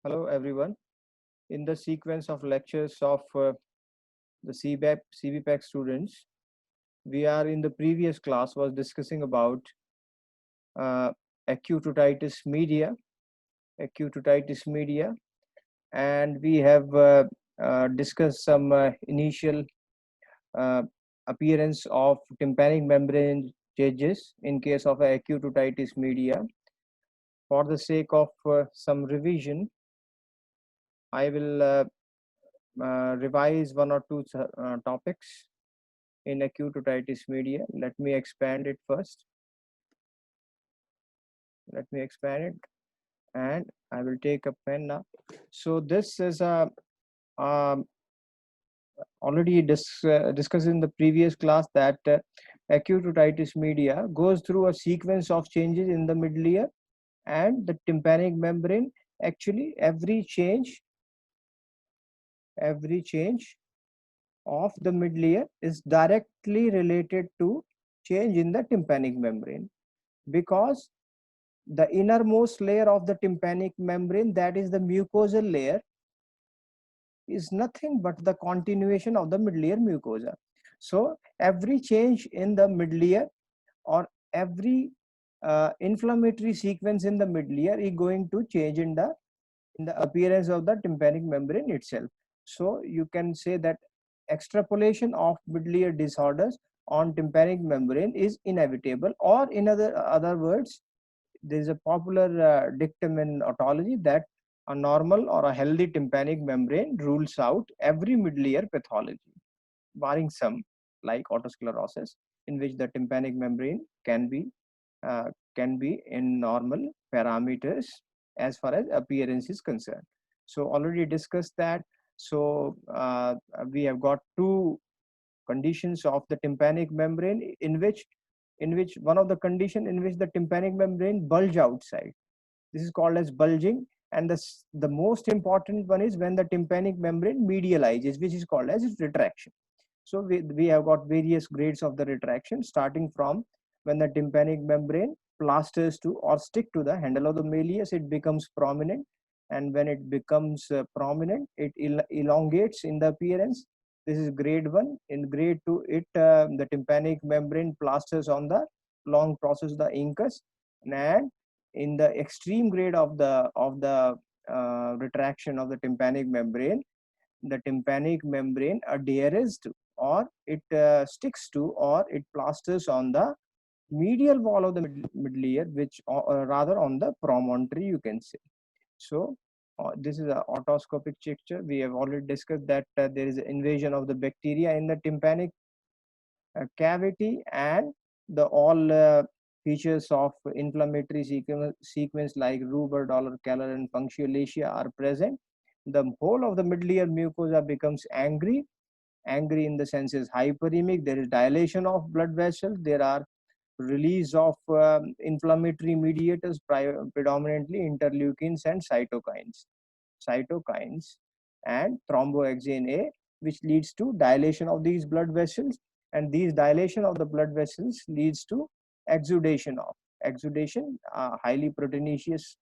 Hello everyone. In the sequence of lectures of the CBPAC students, we are in the previous class was discussing about uh, acute otitis media, acute otitis media, and we have discussed some initial uh, appearance of tympanic membrane changes in case of acute otitis media. For the sake of some revision, I will revise one or two topics in acute otitis media. Let me expand it first. Let me expand it, and I will take a pen now. So this is a um, already discussed in the previous class that acute otitis media goes through a sequence of changes in the middle ear and the tympanic membrane. Actually, every change of the middle ear is directly related to change in the tympanic membrane, because the innermost layer of the tympanic membrane, that is the mucosal layer, is nothing but the continuation of the middle ear mucosa. So every change in the middle ear, or every inflammatory sequence in the middle ear, is going to change in the appearance of the tympanic membrane itself. So you can say that extrapolation of middle ear disorders on tympanic membrane is inevitable, or in other words, there is a popular dictum in otology that a normal or a healthy tympanic membrane rules out every middle ear pathology, barring some like otosclerosis, in which the tympanic membrane uh, can be in normal parameters as far as appearance is concerned. So already discussed that. So we have got two conditions of the tympanic membrane, in which one of the condition in which the tympanic membrane bulge outside. This is called as bulging, and the most important one is when the tympanic membrane medializes, which is called as retraction. So we have got various grades of the retraction, starting from when the tympanic membrane plasters to or stick to the handle of the malleus, it becomes prominent, and when it becomes prominent, it elongates in the appearance. This is grade 1. In grade 2, the tympanic membrane plasters on the long process, the incus, and in the extreme grade of the retraction of the tympanic membrane, the tympanic membrane adheres to, or it sticks to, or it plasters on the medial wall of the middle ear, which or rather on the promontory, you can say. So this is a otoscopic picture. We have already discussed that there is an invasion of the bacteria in the tympanic cavity, and the all features of inflammatory sequence like rubor, dollar, calor, and punctulatia are present. The whole of the middle ear mucosa becomes angry in the sense is hyperemic. There is dilation of blood vessels. There are release of inflammatory mediators, predominantly interleukins and cytokines and thromboxane A, which leads to dilation of these blood vessels, and these dilation of the blood vessels leads to exudation. Highly proteinaceous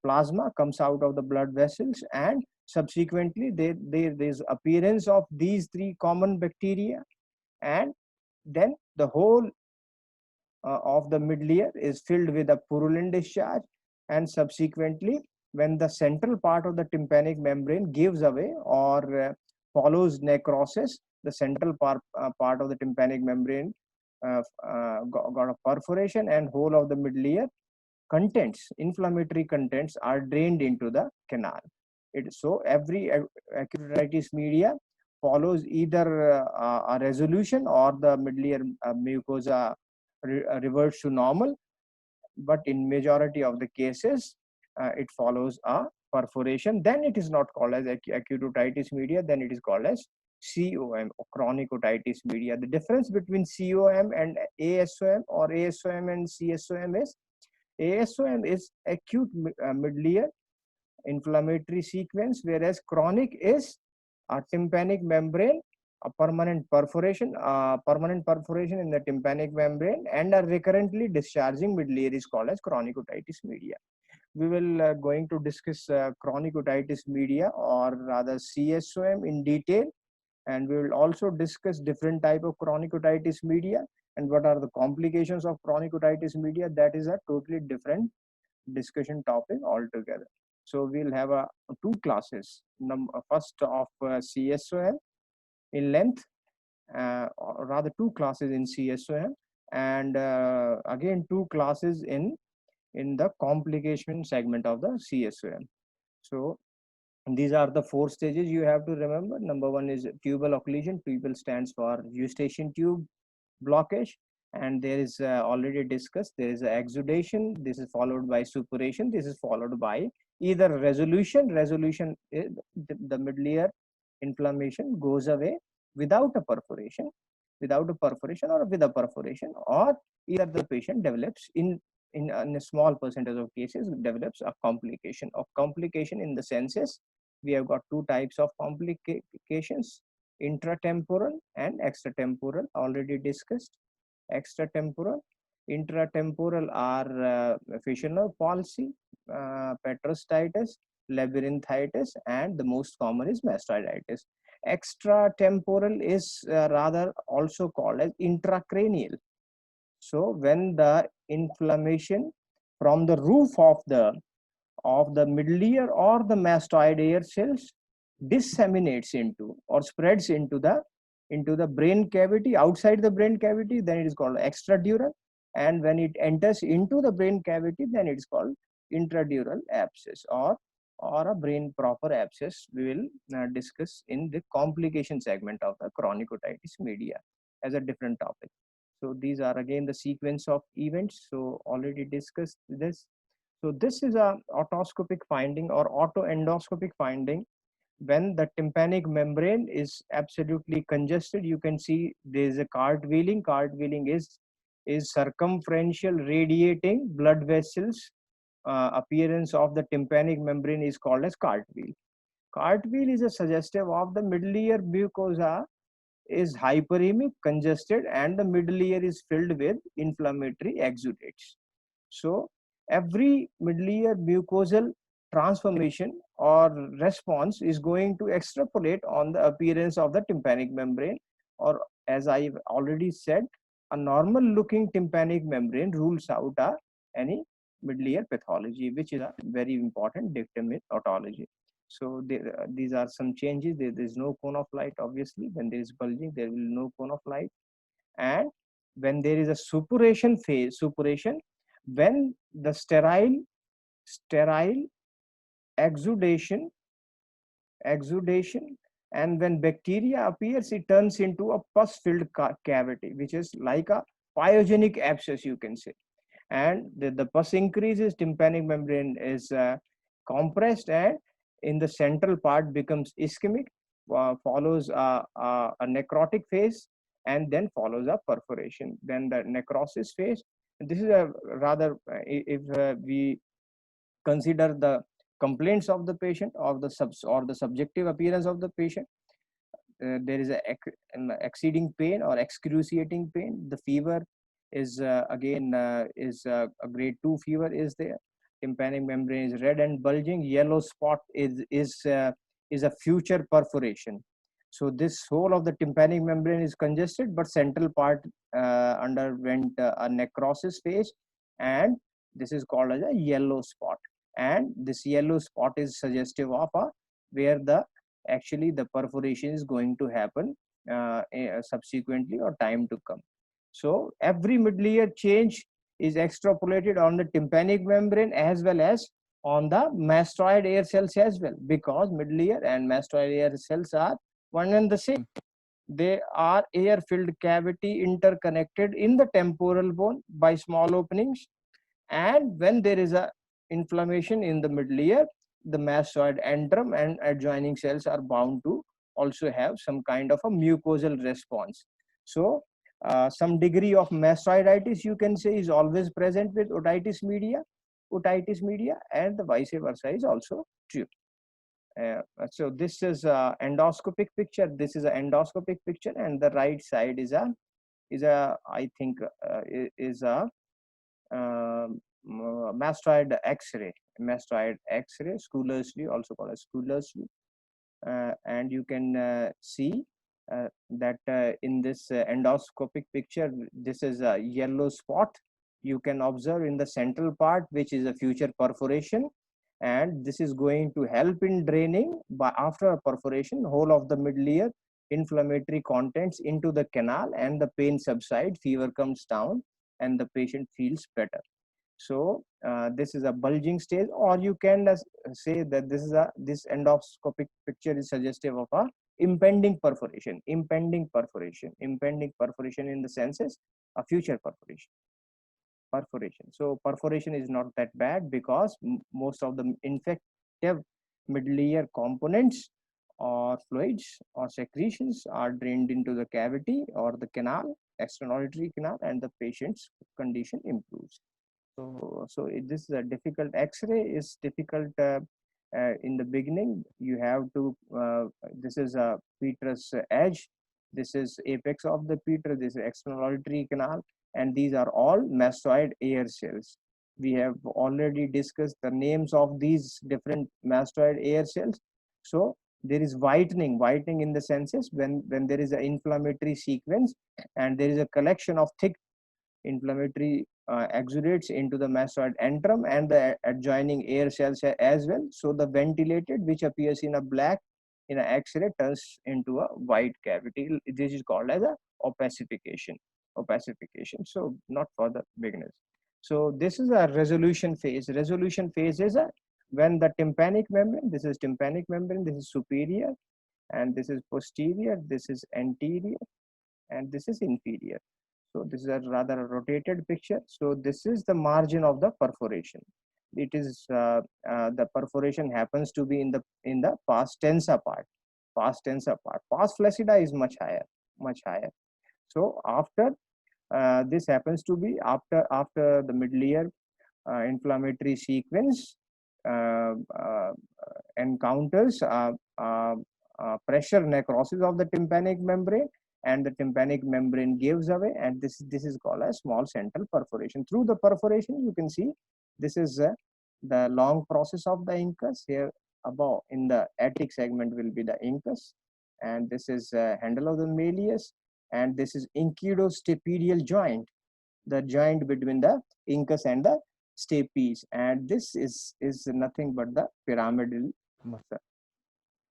plasma comes out of the blood vessels, and subsequently there's appearance of these three common bacteria, and then the whole of the middle ear is filled with a purulent discharge, and subsequently when the central part of the tympanic membrane gives away or follows necrosis, the central part of the tympanic membrane got a perforation, and whole of the middle ear inflammatory contents are drained into the canal. So every acute otitis media follows either a resolution, or the middle ear mucosa reverts to normal, but in majority of the cases it follows a perforation. Then it is not called as acute otitis media, then it is called as COM, or chronic otitis media. The difference between COM and ASOM, or ASOM and CSOM, is ASOM is acute middle ear inflammatory sequence, whereas chronic is a tympanic membrane, a permanent perforation in the tympanic membrane, and a recurrently discharging middle ear is called as chronic otitis media. we will going to discuss chronic otitis media, or rather CSOM, in detail, and we will also discuss different type of chronic otitis media and what are the complications of chronic otitis media. That is a totally different discussion topic altogether. So we'll have two classes. First of CSOM in length, or rather two classes in CSOM, and again two classes in the complication segment of the CSOM. So these are the four stages you have to remember. Number one is tubal occlusion. Tubal stands for eustachian tube blockage, and there is already discussed, there is exudation. This is followed by suppuration. This is followed by either resolution. Resolution is the middle ear inflammation goes away without a perforation, or with a perforation, or either the patient develops in a small percentage of cases develops a complication. Of complication in the senses, we have got two types of complications: intratemporal and extratemporal, already discussed. Extratemporal, intratemporal are facial nerve palsy, petrositis, labyrinthitis, and the most common is mastoiditis. Extratemporal is rather also called as intracranial. So when the inflammation from the roof of the middle ear or the mastoid ear cells disseminates into or spreads into the brain cavity, outside the brain cavity, then it is called extradural, and when it enters into the brain cavity, then it is called intradural abscess, or a brain proper abscess. We will discuss in the complication segment of the chronic otitis media as a different topic. So these are again the sequence of events, so already discussed this. So this is a otoscopic finding or autoendoscopic finding. When the tympanic membrane is absolutely congested, you can see there is a cartwheeling. Cartwheeling is circumferential radiating blood vessels. Appearance of the tympanic membrane is called as cartwheel. Cartwheel is a suggestive of the middle ear mucosa is hyperemic, congested, and the middle ear is filled with inflammatory exudates. So every middle ear mucosal transformation or response is going to extrapolate on the appearance of the tympanic membrane, or as I've already said, a normal looking tympanic membrane rules out any middle ear pathology, which is a very important dictum in otology. So these are some changes. There is no cone of light, obviously. When there is bulging, there will be no cone of light. And when there is a suppuration phase, suppuration, when the sterile exudation, and when bacteria appears, it turns into a pus filled cavity, which is like a pyogenic abscess, you can say. And the pus increases, tympanic membrane is compressed, and in the central part becomes ischemic, follows a necrotic phase, and then follows a perforation. Then the necrosis phase. This is a rather, if we consider the complaints of the patient, or the subjective appearance of the patient, there is an exceeding pain or excruciating pain. The fever is again is a grade 2 fever is there. Tympanic membrane is red and bulging. Yellow spot is a future perforation. So this whole of the tympanic membrane is congested, but central part underwent a necrosis phase, and this is called as a yellow spot. And this yellow spot is suggestive of where the actually the perforation is going to happen subsequently or time to come. So every middle ear change is extrapolated on the tympanic membrane as well as on the mastoid ear cells as well, because middle ear and mastoid ear cells are one and the same. They are air filled cavity interconnected in the temporal bone by small openings, and when there is a inflammation in the middle ear, the mastoid antrum and adjoining cells are bound to also have some kind of a mucosal response. So some degree of mastoiditis, you can say, is always present with otitis media, and the vice versa is also true. So this is a endoscopic picture. This is an endoscopic picture, and the right side is a I think is a mastoid X-ray, Schuler's Lee, also called as Schuler's Lee, and you can see that in this endoscopic picture, this is a yellow spot. You can observe in the central part, which is a future perforation, and this is going to help in draining by after a perforation whole of the middle ear inflammatory contents into the canal, and the pain subsides, fever comes down, and the patient feels better. So this is a bulging stage, or you can say that this endoscopic picture is suggestive of a impending perforation. Impending perforation in the senses a future perforation. So perforation is not that bad, because most of the infective middle ear components or fluids or secretions are drained into the cavity or the canal, external auditory canal, and the patient's condition improves. So this is a difficult. X-ray is difficult in the beginning. You have to. This is a petrous edge. This is apex of the petrous. This is external auditory canal, and these are all mastoid air cells. We have already discussed the names of these different mastoid air cells. So there is whitening in the senses when there is an inflammatory sequence, and there is a collection of thick inflammatory exudates into the mastoid antrum and the adjoining air cells as well. So the ventilated, which appears in a black in an X-ray, turns into a white cavity. This is called as a opacification. So not for the beginners. So this is a resolution phase. Resolution phase is when the tympanic membrane, this is tympanic membrane, this is superior, and this is posterior, this is anterior, and this is inferior. So this is a rather rotated picture. So this is the margin of the perforation. It is the perforation happens to be in the pars tensa part. Pars flaccida is much higher. So after this happens to be after the middle ear inflammatory sequence uh, uh, encounters pressure necrosis of the tympanic membrane, and the tympanic membrane gives away, and this is called a small central perforation. Through the perforation, you can see this is the long process of the incus. Here above in the attic segment will be the incus, and this is handle of the malleus, and this is inguinostapedial joint, the joint between the incus and the stapes, and this is nothing but the muscle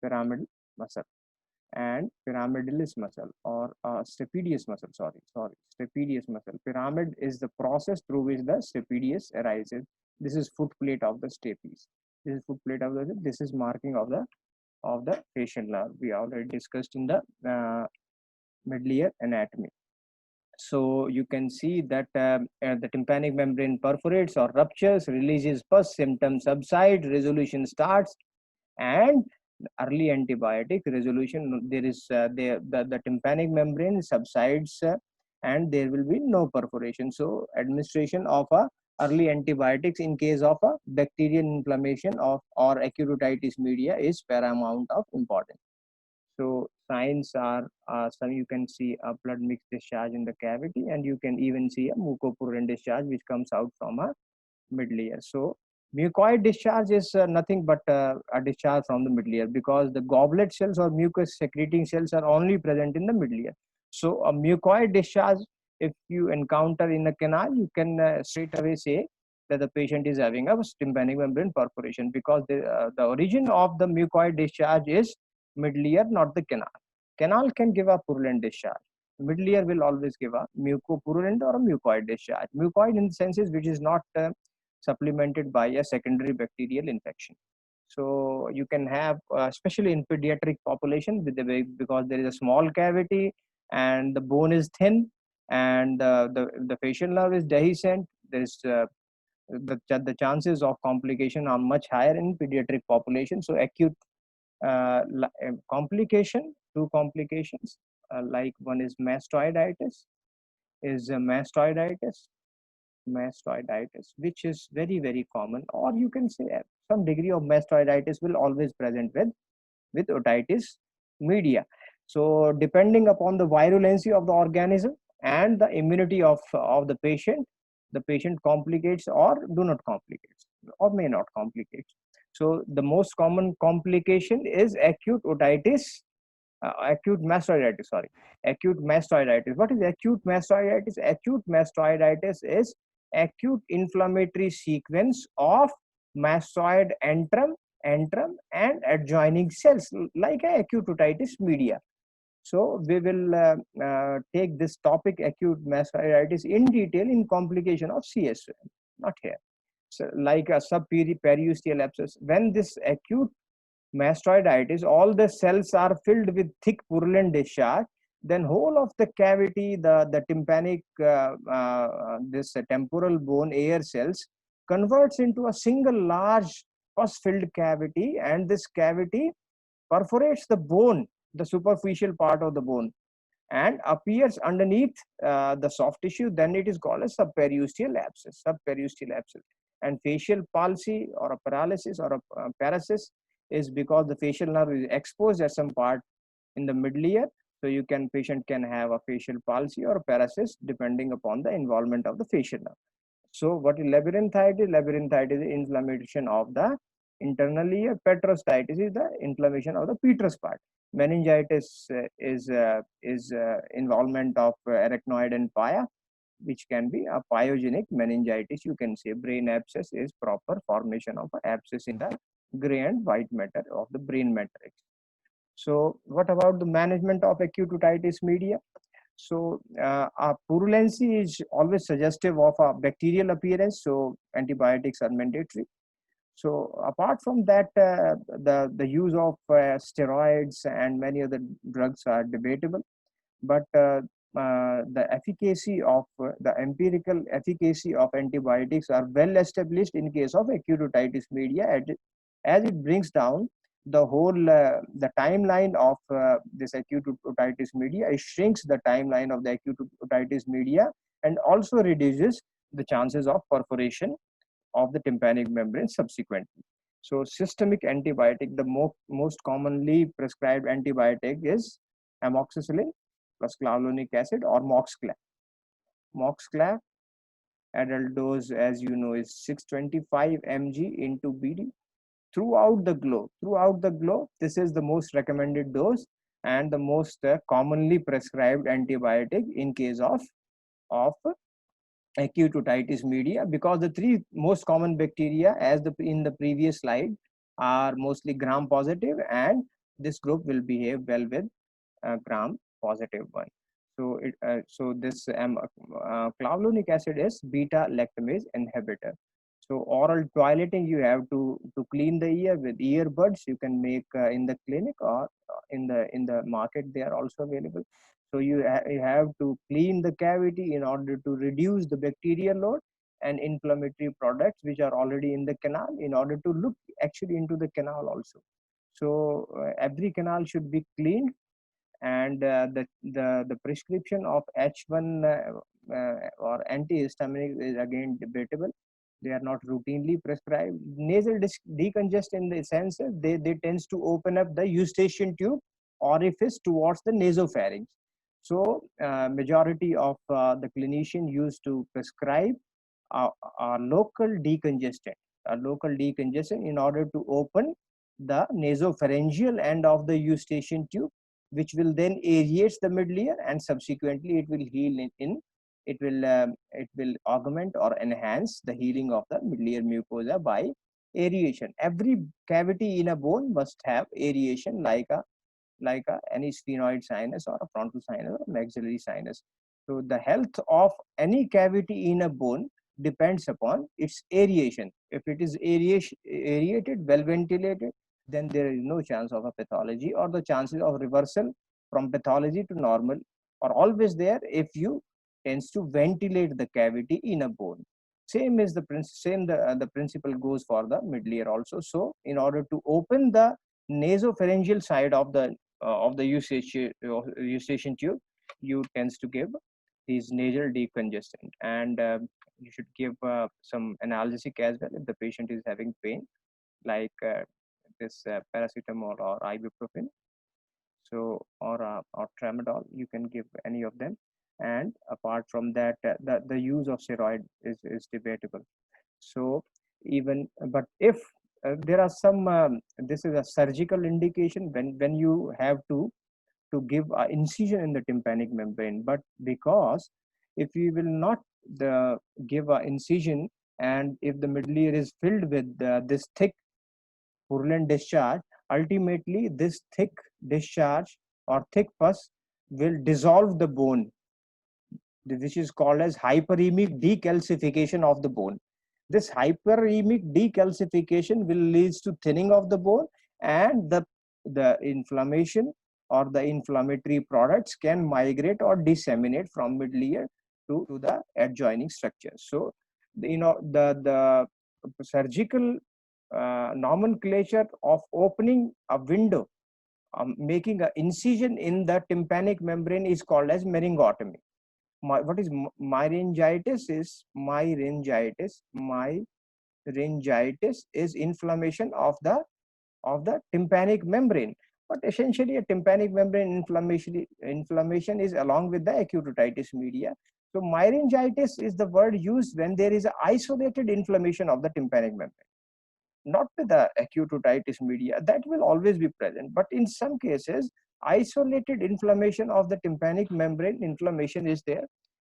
pyramidal muscle and pyramidalis muscle, or stapedius muscle. Stapedius muscle. Pyramid is the process through which the stapedius arises. This is foot plate of the stapes. This is marking of the facial nerve. We already discussed in the middle ear anatomy. So you can see that the tympanic membrane perforates or ruptures, releases pus, symptoms subside, resolution starts, and early antibiotic resolution. There is the tympanic membrane subsides, and there will be no perforation. So administration of early antibiotics in case of a bacterial inflammation of or acute otitis media is paramount of importance. So signs are some, you can see a blood mixed discharge in the cavity, and you can even see a mucopurulent discharge which comes out from a middle ear. So mucoid discharge is nothing but a discharge from the middle ear, because the goblet cells or mucus secreting cells are only present in the middle ear. So a mucoid discharge, if you encounter in a canal, you can straight away say that the patient is having a tympanic membrane perforation, because the origin of the mucoid discharge is middle ear, not the canal. Canal can give a purulent discharge. Middle ear will always give a mucopurulent or a mucoid discharge. Mucoid in the senses which is not supplemented by a secondary bacterial infection. So you can have, especially in pediatric population, because there is a small cavity and the bone is thin, and the facial nerve is dehiscent. There is the chances of complication are much higher in pediatric population. So acute two complications, like one is mastoiditis, which is very, very common, or you can say some degree of mastoiditis will always present with otitis media. So depending upon the virulency of the organism and the immunity of the patient, the patient complicates or do not complicate or may not complicate. So the most common complication is acute otitis, acute mastoiditis, sorry, acute mastoiditis. What is acute mastoiditis? Acute mastoiditis is acute inflammatory sequence of mastoid antrum and adjoining cells, like a acute otitis media. So we will take this topic acute mastoiditis in detail in complication of CSM, not here. So like a subperiosteal abscess, when this acute mastoiditis, all the cells are filled with thick purulent discharge, then whole of the cavity, the tympanic, this temporal bone air cells converts into a single large pus filled cavity, and this cavity perforates the bone, the superficial part of the bone, and appears underneath the soft tissue. Then it is called a subperiosteal abscess, And facial palsy or a paralysis or a paresis is because the facial nerve is exposed at some part in the middle ear. So patient can have a facial palsy or a paresis depending upon the involvement of the facial nerve. So what is labyrinthitis? Labyrinthitis is inflammation of the internal ear. Petrositis is the inflammation of the petrous part. Meningitis is involvement of arachnoid and pia, which can be a pyogenic meningitis. You can say brain abscess is proper formation of abscess in the gray and white matter of the brain matrix. So what about the management of acute otitis media? So purulency is always suggestive of a bacterial appearance, so antibiotics are mandatory. So apart from that, the use of steroids and many other drugs are debatable, but the efficacy of the empirical efficacy of antibiotics are well established in case of acute otitis media, as it brings down the whole the timeline of this acute otitis media. It shrinks the timeline of the acute otitis media and also reduces the chances of perforation of the tympanic membrane subsequently. So systemic antibiotic, the most commonly prescribed antibiotic is amoxicillin plus clavulanic acid or Moxclav. Moxclav adult dose, as you know, is 625 mg into BD throughout the globe. Throughout the globe, this is the most recommended dose and the most commonly prescribed antibiotic in case of acute otitis media, because the three most common bacteria, as in the previous slide, are mostly gram positive, and this group will behave well with gram positive one. So this clavulanic acid is beta lactamase inhibitor. So oral toileting, you have to clean the ear with earbuds. You can make in the clinic or in the market. They are also available. So you have to clean the cavity in order to reduce the bacterial load and inflammatory products which are already in the canal, in order to look actually into the canal also. So every canal should be cleaned, and the prescription of H1 or antihistaminic is again debatable. They are not routinely prescribed. Nasal decongest, in the sense that they tends to open up the eustachian tube orifice towards the nasopharynx. So majority of the clinician used to prescribe a local decongestant, in order to open the nasopharyngeal end of the eustachian tube, which will then aerates the middle ear, and subsequently it will heal it will augment or enhance the healing of the middle ear mucosa by aeration. Every cavity in a bone must have aeration, any sphenoid sinus or a frontal sinus or maxillary sinus. So the health of any cavity in a bone depends upon its aeration. If it is aerated, well ventilated, then there is no chance of a pathology, or the chances of reversal from pathology to normal are always there if you tends to ventilate the cavity in a bone. Same is the principle goes for the middle ear also. So in order to open the nasopharyngeal side of the eustachian tube, you tends to give these nasal decongestant, and you should give some analgesic as well if the patient is having pain, like this paracetamol or ibuprofen, so or tramadol. You can give any of them. And apart from that, the use of steroid is debatable. So even, but if there are some, this is a surgical indication when you have to give an incision in the tympanic membrane. But because if you will not give an incision, and if the middle ear is filled with this thick purulent discharge, ultimately this thick discharge or thick pus will dissolve the bone, which is called as hyperemic decalcification of the bone. This hyperemic decalcification will lead to thinning of the bone, and the inflammation or the inflammatory products can migrate or disseminate from middle ear to the adjoining structure. So, the surgical nomenclature of opening a window, making an incision in the tympanic membrane, is called as meryngotomy. What is myringitis? Myringitis is inflammation of the tympanic membrane. But essentially, a tympanic membrane inflammation is along with the acute otitis media. So myringitis is the word used when there is an isolated inflammation of the tympanic membrane, not with the acute otitis media. That will always be present, but in some cases isolated inflammation of the tympanic membrane inflammation is there,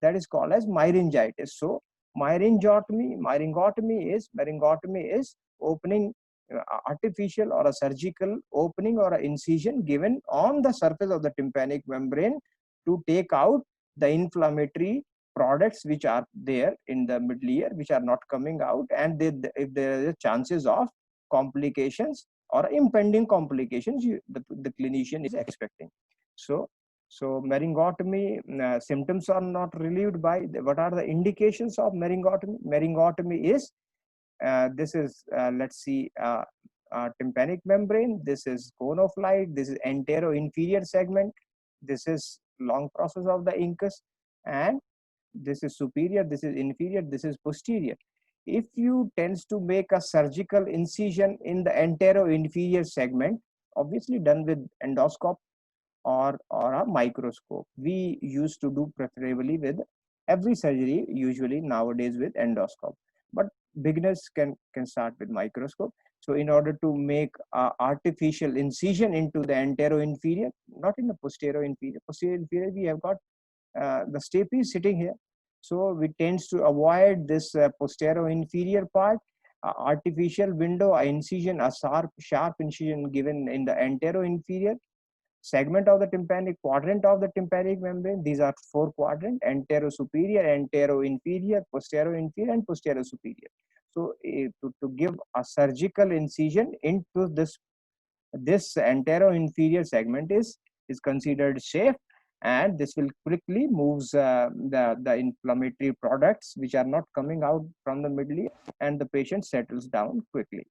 that is called as myringitis. So meryngotomy is opening, artificial or a surgical opening or an incision given on the surface of the tympanic membrane to take out the inflammatory products which are there in the middle ear, which are not coming out, and if there are chances of complications or impending complications, the clinician is expecting. So meryngotomy symptoms are not relieved by what are the indications of meryngotomy? Meryngotomy is, this is, let's see, tympanic membrane, this is cone of light, this is antero-inferior segment, this is long process of the incus, and this is superior, this is inferior, this is posterior. If you tends to make a surgical incision in the antero-inferior segment, obviously done with endoscope or a microscope. We used to do preferably with every surgery, usually nowadays with endoscope. But beginners can start with microscope. So in order to make a artificial incision into the antero-inferior, not in the posterior-inferior. Posterior-inferior, we have got the stapes sitting here. So we tends to avoid this posterior-inferior part. Artificial window, incision, a sharp incision given in the antero-inferior segment of the tympanic, quadrant of the tympanic membrane. These are four quadrants: antero-superior, antero-inferior, posterior-inferior, and posterior-superior. So to give a surgical incision into this antero-inferior segment is considered safe, and this will quickly moves the inflammatory products which are not coming out from the middle ear, and the patient settles down quickly.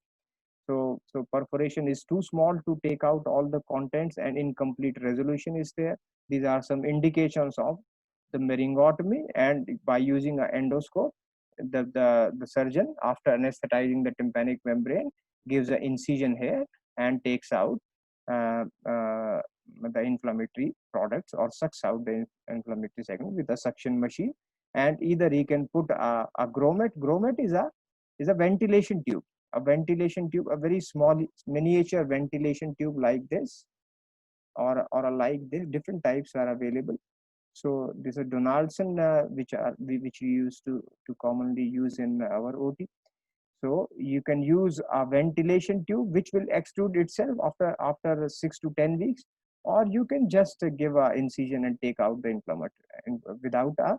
So perforation is too small to take out all the contents, and incomplete resolution is there. These are some indications of the meryngotomy, and by using an endoscope, the surgeon, after anesthetizing the tympanic membrane, gives an incision here and takes out uh, uh, the inflammatory products, or sucks out the inflammatory segment with a suction machine. And either he can put a grommet. Grommet is a ventilation tube, a very small miniature ventilation tube like this, or like this. Different types are available. So this is Donaldson, which we used to commonly use in our OT. So you can use a ventilation tube which will extrude itself after 6 to 10 weeks, or you can just give a incision and take out the inflammatory without a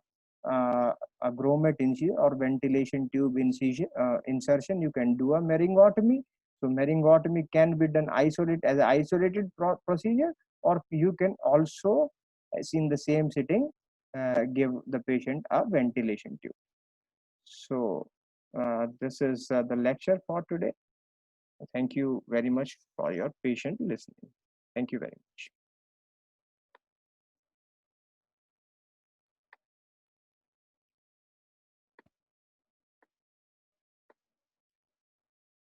grommet incision or ventilation tube insertion. You can do a meryngotomy. So meryngotomy can be done as an isolated procedure, or you can also, as in the same sitting, give the patient a ventilation tube. So this is the lecture for today. Thank you very much for your patient listening. Thank you very much.